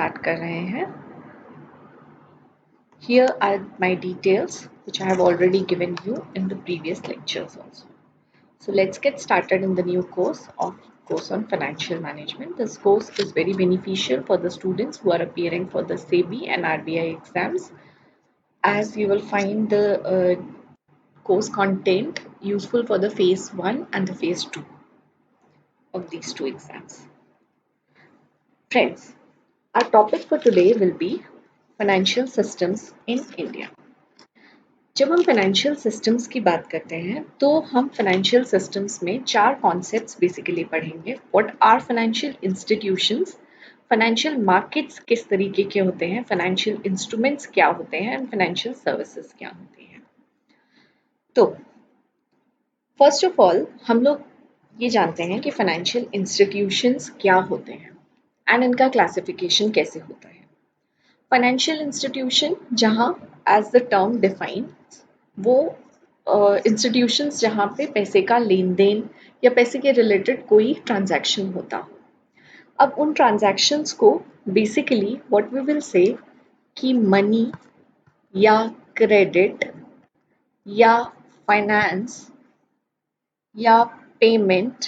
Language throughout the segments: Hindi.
स्टार्ट कर रहे हैं. Here are my details which I have already given you in the previous lectures also. So let's get started in the new course on financial management. This course is very beneficial for the students who are appearing for the SEBI and RBI exams, as you will find the course content useful for the phase 1 and the phase 2 of these two exams. Friends, our topic for today will be financial systems in India. जब हम फाइनेंशियल सिस्टम्स की बात करते हैं तो हम फाइनेंशियल सिस्टम्स में चार कॉन्सेप्ट्स बेसिकली पढ़ेंगे. What are financial institutions, financial markets किस तरीके के होते हैं, फाइनेंशियल इंस्ट्रूमेंट्स क्या होते हैं एंड फाइनेंशियल सर्विसेज क्या होती हैं. तो फर्स्ट ऑफ ऑल हम लोग ये जानते हैं कि फाइनेंशियल इंस्टीट्यूशंस क्या होते हैं एंड इनका क्लासिफिकेशन कैसे होता है. फाइनेंशियल इंस्टीट्यूशन जहाँ एज द टर्म डिफाइन वो इंस्टीट्यूशंस जहाँ पे पैसे का लेन देन या पैसे के रिलेटेड कोई ट्रांजैक्शन होता हो. अब उन ट्रांजैक्शंस को basically what we will say कि मनी या क्रेडिट या फाइनेंस या payment,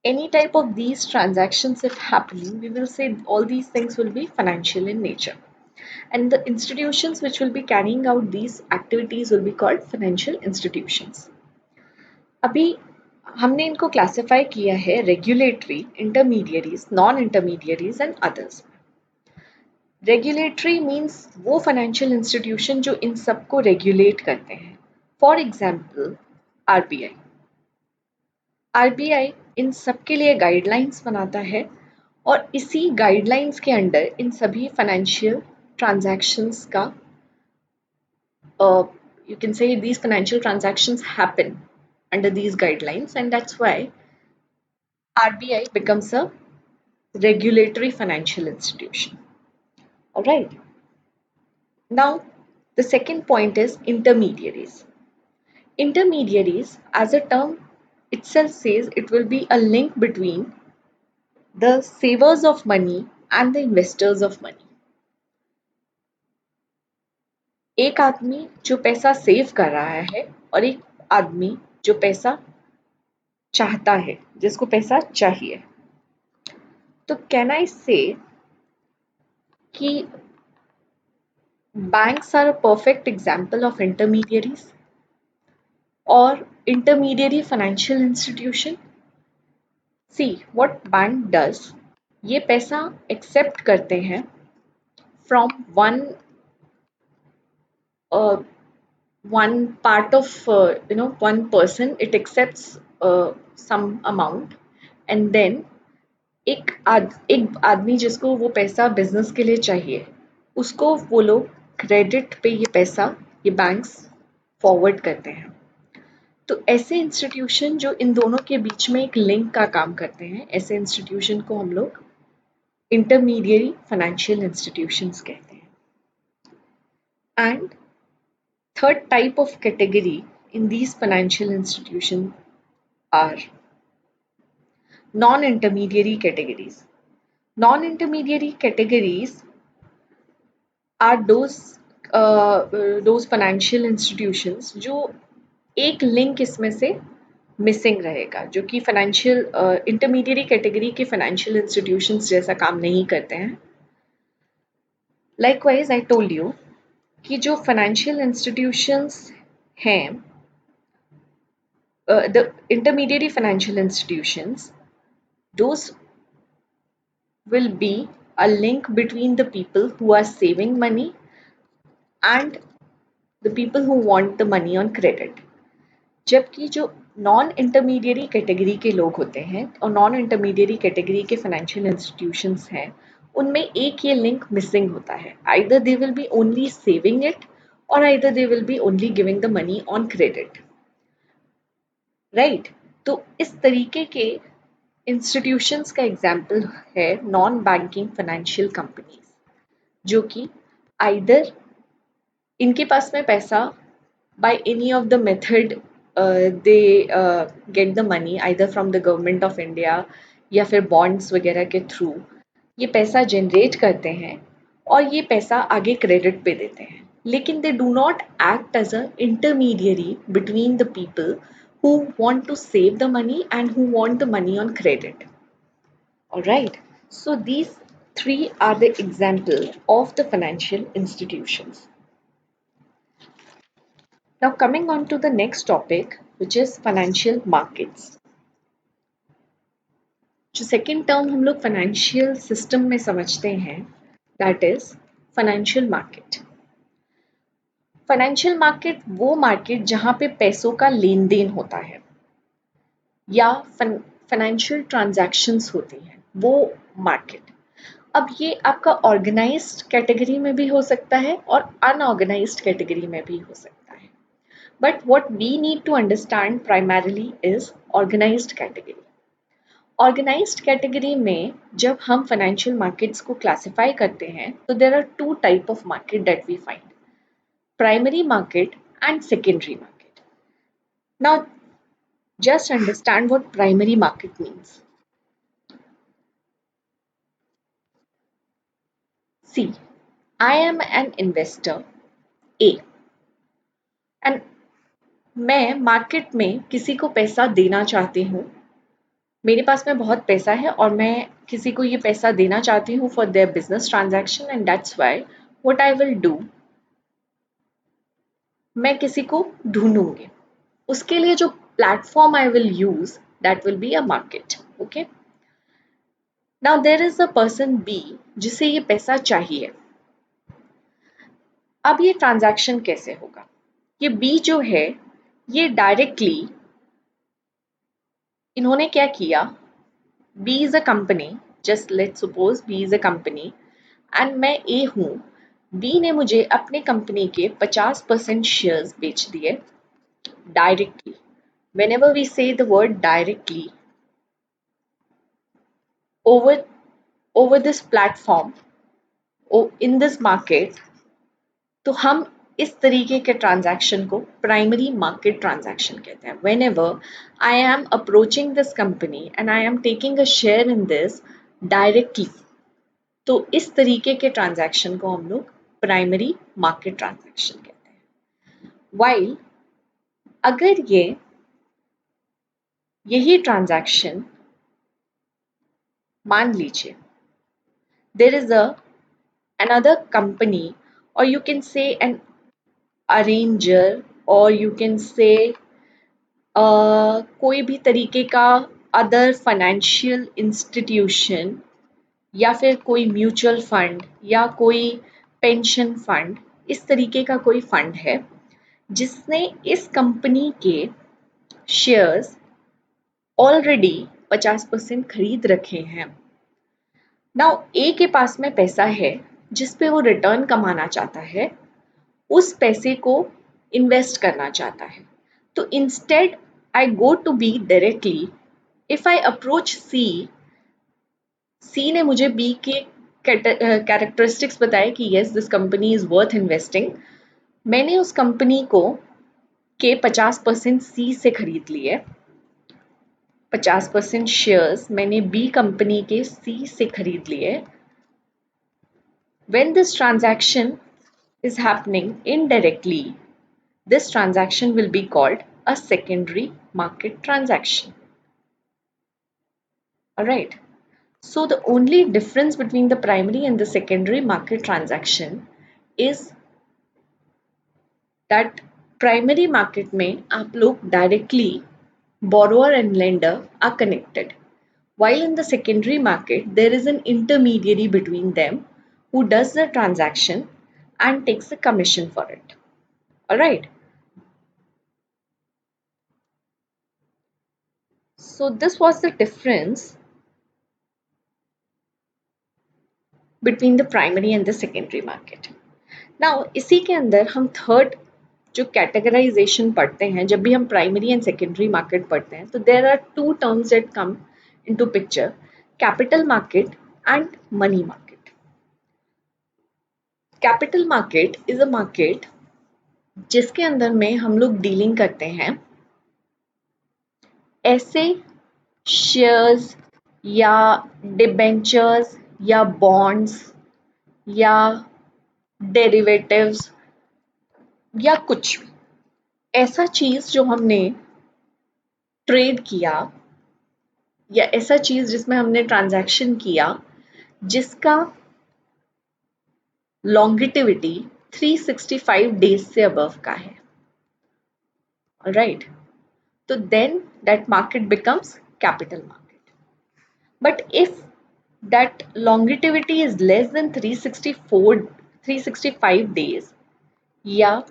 any type of these transactions if happening, we will say all these things will be financial in nature, and the institutions which will be carrying out these activities will be called financial institutions. अभी हमने इनको क्लासिफाई किया है regulatory, intermediaries, non intermediaries and others. Regulatory means वो फाइनेंशियल इंस्टीट्यूशन जो इन सबको रेगुलेट करते हैं. For example RBI. आरबीआई इन सबके लिए गाइडलाइंस बनाता है और इसी गाइडलाइंस के अंडर इन सभी फाइनेंशियल ट्रांजैक्शंस का you can say these financial transactions happen under these guidelines, and that's why RBI becomes a regulatory financial institution. All right. Now, the second point is intermediaries. Intermediaries, as a term itself says, it will be a link between the savers of money and the investors of money. एक आदमी जो पैसा सेव कर रहा है और एक आदमी जो पैसा चाहता है, जिसको पैसा चाहिए. तो कैन आई से कि banks are a perfect example of intermediaries or intermediary financial institution. See what bank does, ये पैसा accept करते हैं from one part of one person. It accepts some amount, and then एक आदमी जिसको वो पैसा बिजनेस के लिए चाहिए, उसको वो लोग क्रेडिट पे ये पैसा ये बैंक्स फॉरवर्ड करते हैं. तो ऐसे इंस्टीट्यूशन जो इन दोनों के बीच में एक लिंक का काम करते हैं, ऐसे इंस्टीट्यूशन को हम लोग इंटरमीडियरी फाइनेंशियल इंस्टीट्यूशंस कहते हैं. And third type of category in these financial institutions are non-intermediary categories. Non-intermediary categories are those financial institutions जो एक लिंक इसमें से मिसिंग रहेगा, जो कि फाइनेंशियल इंटरमीडियरी कैटेगरी के फाइनेंशियल इंस्टीट्यूशंस जैसा काम नहीं करते हैं. लाइकवाइज आई टोल्ड यू कि जो फाइनेंशियल इंस्टीट्यूशंस हैं, the intermediary financial institutions, those will be a link between the people who are saving money and the people who want the money on credit. जबकि जो नॉन इंटरमीडियरी कैटेगरी के लोग होते हैं और नॉन इंटरमीडियरी कैटेगरी के फाइनेंशियल इंस्टीट्यूशंस हैं, उनमें एक ये लिंक मिसिंग होता है. Either they will be only saving it और either they will be only giving the money on credit. Right. तो इस तरीके के इंस्टीट्यूशंस का एग्जाम्पल है नॉन बैंकिंग फाइनेंशियल कंपनीज, जो कि आइदर इनके पास में पैसा by any of the method they get the money either from the government of India या फिर bonds वगैरह के थ्रू, ये पैसा जनरेट करते हैं और ये पैसा आगे क्रेडिट पे देते हैं, लेकिन they do not act as a intermediary between the people who want to save the money and who want the money on credit. All right. So these three are the example of the financial institutions. Now coming on to the next topic, which is financial markets. जो सेकेंड टर्म हम लोग फाइनेंशियल सिस्टम में समझते हैं, that is financial market. Financial market वो मार्केट जहां पे पैसों का लेन देन होता है या फाइनेंशियल ट्रांजैक्शंस होती हैं, वो मार्केट. अब ये आपका ऑर्गेनाइज्ड कैटेगरी में भी हो सकता है और अनऑर्गेनाइज्ड कैटेगरी में भी हो सकता है. But what we need to understand primarily is organised category. Organised category में जब हम फाइनेंशियल मार्केट्स को क्लासिफाई करते हैं तो there are two type of market that we find, primary market and secondary market. Now just understand what primary market means. See, I am an investor A and मैं मार्केट में किसी को पैसा देना चाहती हूँ. मेरे पास में बहुत पैसा है और मैं किसी को ये पैसा देना चाहती हूँ for their business transaction, and that's why what I will do, मैं किसी को ढूंढूंगी. उसके लिए जो platform I will use, that will be a market. Okay. Now there is a person B जिसे ये पैसा चाहिए. अब ये ट्रांजैक्शन कैसे होगा? ये बी जो है, ये डायरेक्टली इन्होंने क्या किया, B is a company, just let's suppose B is a company and मैं ए हूं. बी ने मुझे अपने कंपनी के 50% शेयर्स बेच दिए directly. whenever we say the word directly over over this platform in this market, तो हम इस तरीके के ट्रांजैक्शन को प्राइमरी मार्केट ट्रांजैक्शन कहते हैं. whenever I am approaching this company and I am taking a share in this directly, तो इस तरीके के ट्रांजैक्शन को हम लोग प्राइमरी मार्केट ट्रांजैक्शन कहते हैं. while अगर यही ट्रांजैक्शन मान लीजिए there is another company, or you can say an arranger, or you can say कोई भी तरीके का अदर फाइनेंशियल इंस्टीट्यूशन या फिर कोई म्यूचुअल फंड या कोई पेंशन फंड, इस तरीके का कोई फंड है जिसने इस कंपनी के शेयर्स ऑलरेडी 50% खरीद रखे हैं. नाउ ए के पास में पैसा है जिस पे वो रिटर्न कमाना चाहता है, उस पैसे को इन्वेस्ट करना चाहता है. तो instead I go to B directly. If I approach C, C ने मुझे बी के कैरेक्टरिस्टिक्स बताए कि yes this company is worth investing. मैंने उस कंपनी को के 50% सी से खरीद लिए. 50% शेयर्स मैंने बी कंपनी के सी से खरीद लिए. When this transaction is happening indirectly, this transaction will be called a secondary market transaction. Alright. So the only difference between the primary and the secondary market transaction is that primary market में आप लोग directly borrower and lender are connected, while in the secondary market there is an intermediary between them who does the transaction and takes a commission for it. Alright. So this was the difference between the primary and the secondary market. Now इसी के अंदर हम थर्ड जो कैटेगराइजेशन पढ़ते हैं, जब भी हम प्राइमरी एंड सेकेंडरी मार्केट पढ़ते हैं, तो there are two terms that come into picture, capital market and money market. Capital market is a market जिसके अंदर में हम लोग डीलिंग करते हैं ऐसे शेयर्स या डिबेंचर्स या बॉन्ड्स या डेरिवेटिव्स या कुछ भी ऐसा चीज जो हमने ट्रेड किया या ऐसा चीज जिसमें हमने ट्रांजैक्शन किया जिसका लॉन्गिटिविटी 365 डेज से अबव का है, राइट? तो then that market becomes capital market. But if that longevity is less than 365 days, yeah,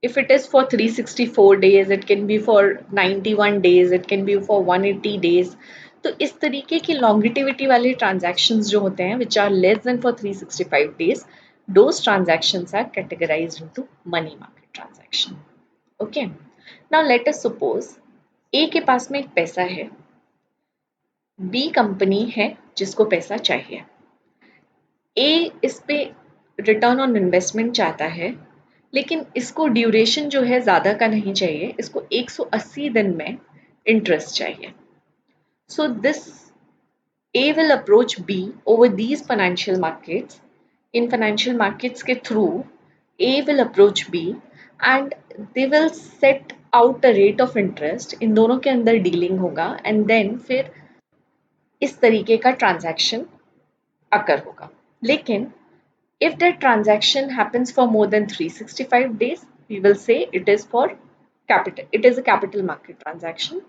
if it is for 364 days, it can be for 91 days, it can be for 180 days. तो इस तरीके की longevity वाले transactions जो होते हैं which are less than for 365 days, those transactions are categorized into money market transaction. Okay. Now let us suppose A के पास में एक पैसा है, बी कंपनी है जिसको पैसा चाहिए. ए इस पे रिटर्न ऑन इन्वेस्टमेंट चाहता है, लेकिन इसको ड्यूरेशन जो है ज़्यादा का नहीं चाहिए, इसको 180 दिन में इंटरेस्ट चाहिए. So this A will approach B over these financial markets. In financial markets के through A will approach B and they will set out a rate of interest. इन दोनों के अंदर डीलिंग होगा एंड देन फिर इस तरीके का ट्रांजैक्शन अकर होगा. लेकिन if that transaction happens for more than 365 days, we will say it is for capital. It is a capital market transaction.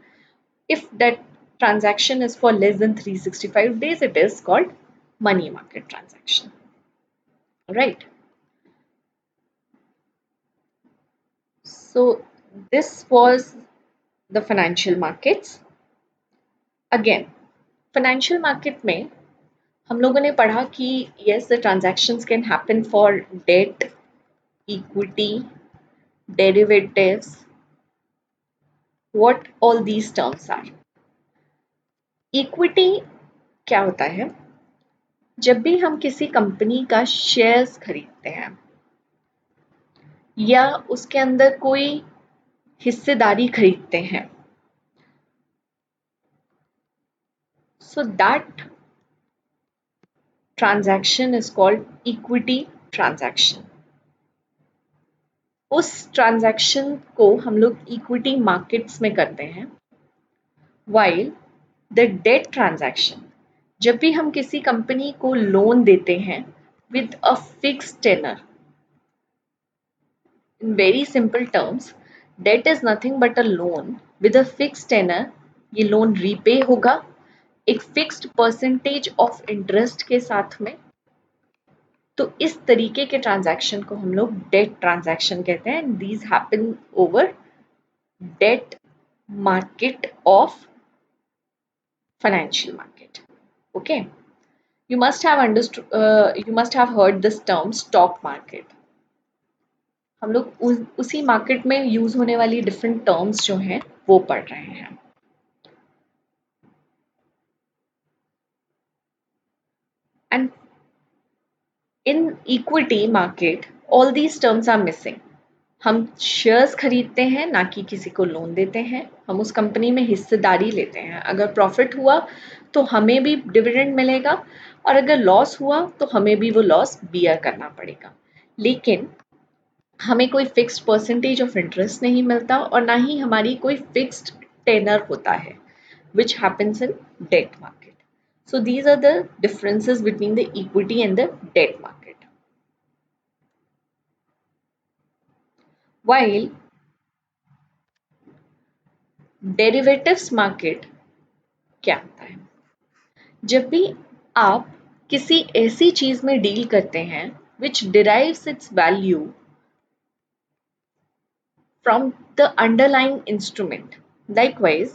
If that transaction is for less than 365 days, it is called money market transaction. Right? So this was the financial markets. Again, financial market में हम लोगों ने पढ़ा कि yes, the transactions can happen for debt, equity, derivatives, what all these terms are. Equity क्या होता है? जब भी हम किसी कंपनी का शेयर्स खरीदते हैं या उसके अंदर कोई हिस्सेदारी खरीदते हैं, so that transaction is called equity transaction. उस ट्रांजैक्शन को हम लोग इक्विटी मार्केट्स में करते हैं. वाइल द डेट ट्रांजैक्शन, जब भी हम किसी कंपनी को लोन देते हैं with a fixed tenor. In very simple terms, debt is nothing but a loan with a fixed tenor. ये लोन रीपे होगा एक फिक्स्ड परसेंटेज ऑफ इंटरेस्ट के साथ में. तो इस तरीके के ट्रांजैक्शन को हम लोग डेट ट्रांजैक्शन कहते हैं. These happen over debt market of financial market. Okay, you must have understood, you must have heard this term stock market. हम लोग उसी मार्केट में यूज होने वाली डिफरेंट टर्म्स जो हैं वो पढ़ रहे हैं. And in equity market all these terms are missing. हम शेयर्स खरीदते हैं, ना कि किसी को लोन देते हैं. हम उस कंपनी में हिस्सेदारी लेते हैं. अगर प्रॉफिट हुआ तो हमें भी डिविडेंड मिलेगा और अगर लॉस हुआ तो हमें भी वो लॉस बियर करना पड़ेगा. लेकिन हमें कोई फिक्स्ड परसेंटेज ऑफ इंटरेस्ट नहीं मिलता और ना ही हमारी कोई फिक्स्ड टेनर होता है which happens in debt market. So these are the differences between the equity and the debt market. While derivatives market क्या होता है? जब भी आप किसी ऐसी चीज में डील करते हैं which derives its value from the underlying instrument. Likewise,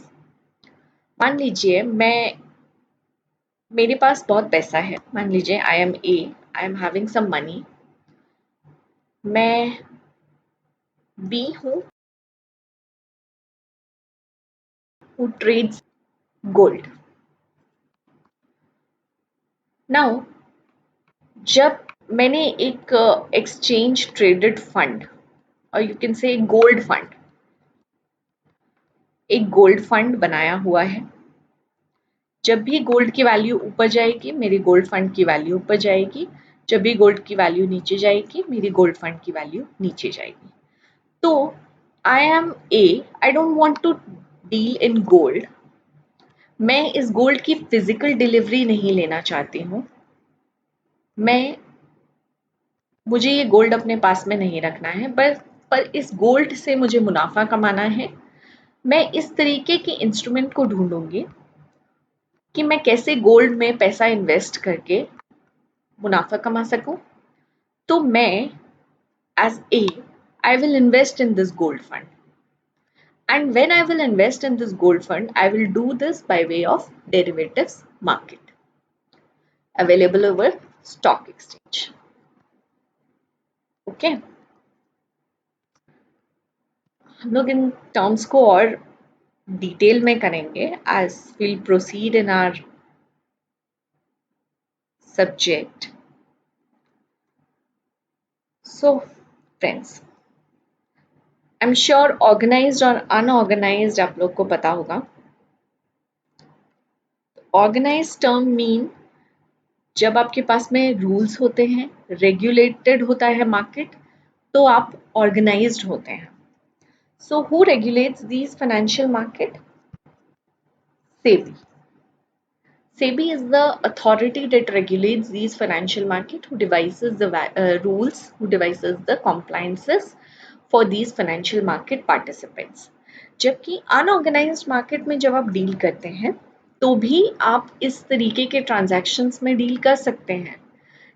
मान लीजिए मेरे पास बहुत पैसा है. मान लीजिए I am A, I am having some money. मैं बी हूँ who trades gold. Now, जब मैंने एक एक्सचेंज ट्रेडेड फंड और you can say gold fund, एक गोल्ड फंड बनाया हुआ है जब भी गोल्ड की वैल्यू ऊपर जाएगी मेरी गोल्ड फंड की वैल्यू ऊपर जाएगी, जब भी गोल्ड की वैल्यू नीचे जाएगी मेरी गोल्ड फंड की वैल्यू नीचे जाएगी। तो I am A, I don't want to deal in gold. मैं इस गोल्ड की फिजिकल डिलीवरी नहीं लेना चाहती हूँ। मुझे ये गोल्ड अपने पास में नहीं रखना है, पर इस गोल्ड से मुझे मुनाफा कमाना है। मैं इस तरीके के इंस्ट्रूमेंट को ढूंढूंगी कि मैं कैसे गोल्ड में पैसा इन्वेस्ट करके मुनाफा कमा सकूं। तो मैं as A, I will invest in this gold fund, and when I will invest in this gold fund, I will do this by way of derivatives market available over stock exchange. Okay, हम लोग इन टर्म्स को और डिटेल में करेंगे as we'll proceed in our subject. So friends, I'm sure organized और unorganized आप लोग को पता होगा। Organized term mean जब आपके पास में रूल्स होते हैं, रेगुलेटेड होता है मार्केट, तो आप ऑर्गेनाइज्ड होते हैं। So who regulates these financial market? SEBI. SEBI is the authority that regulates these financial market, who devises the rules, who devises the compliances for these financial market participants. जबकि unorganized market में जब आप डील करते हैं तो भी आप इस तरीके के ट्रांजैक्शंस में डील कर सकते हैं,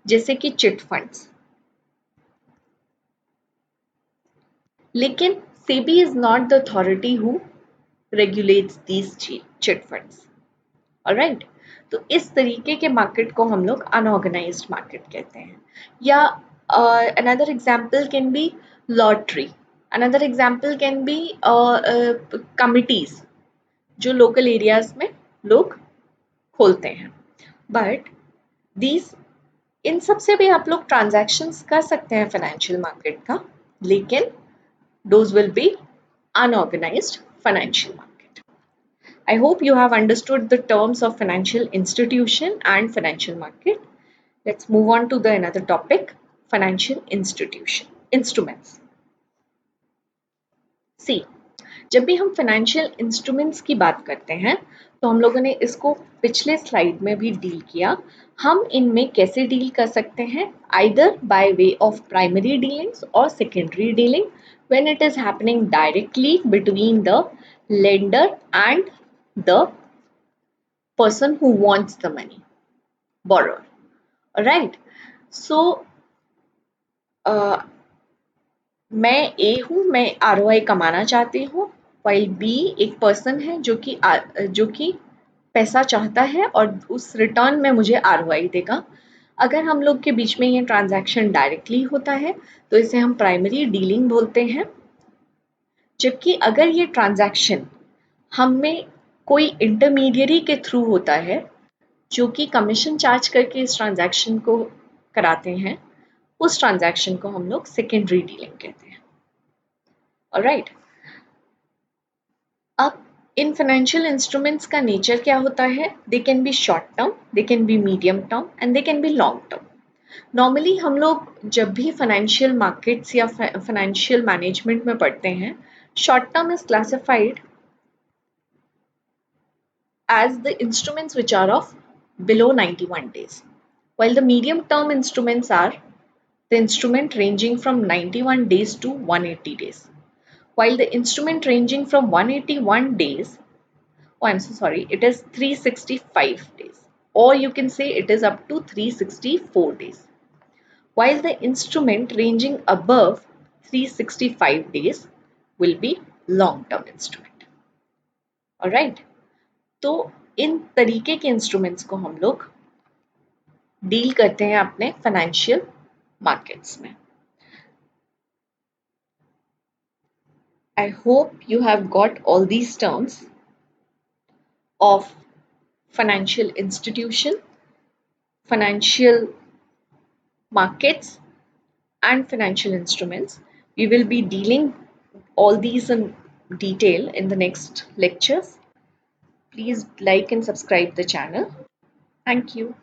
जैसे कि चिट फंड्स। लेकिन SEBI is not the authority who regulates these chit funds. Alright, तो इस तरीके के मार्केट को हम लोग अनऑर्गेनाइज्ड मार्केट कहते हैं। या another example can be lottery, another example can be committees जो लोकल एरियाज में लोग खोलते हैं। बट दीज, इन सब से भी आप लोग ट्रांजैक्शंस कर सकते हैं फाइनेंशियल मार्केट का, लेकिन those will be unorganized financial market. I hope you have understood the terms of financial institution and financial market. Let's move on to the another topic, financial institution instruments. See, जब भी हम फाइनेंशियल इंस्ट्रूमेंट्स की बात करते हैं तो हम लोगों ने इसको पिछले स्लाइड में भी डील किया। हम इनमें कैसे डील कर सकते हैं, either by way of primary dealings और secondary dealing when it is happening directly between the lender and the person who wants the money, borrower. Alright, so मैं ए हूँ, मैं ROI कमाना चाहती हूँ, while B एक पर्सन है जो कि पैसा चाहता है और उस रिटर्न में मुझे ROI देगा। अगर हम लोग के बीच में ये ट्रांजैक्शन डायरेक्टली होता है तो इसे हम प्राइमरी डीलिंग बोलते हैं। जबकि अगर ये ट्रांजैक्शन हमें कोई इंटरमीडियरी के थ्रू होता है जो कि कमीशन चार्ज करके इस ट्रांजैक्शन को कराते हैं, उस ट्रांजैक्शन को हम लोग सेकेंडरी डीलिंग कहते हैं। ऑलराइट, अब इन फाइनेंशियल इंस्ट्रूमेंट्स का नेचर क्या होता है? They can be short term, they can be medium term and they can be long term. Normally हम लोग जब भी फाइनेंशियल मार्केट्स या फाइनेंशियल मैनेजमेंट में पढ़ते हैं, short term is classified as the instruments which are of below 91 days, while the medium term instruments are the instrument ranging from 91 days to 180 days, while the instrument ranging from 181 days, oh I'm so sorry, it is 365 days, or you can say it is up to 364 days, while the instrument ranging above 365 days will be long term instrument. All right, तो इन तरीके के इंस्ट्रूमेंट्स को हम लोग डील करते हैं अपने फाइनेंशियल मार्केट्स में। I hope you have got all these terms of financial institution, financial markets and financial instruments. We will be dealing all these in detail in the next lectures. Please like and subscribe the channel. Thank you.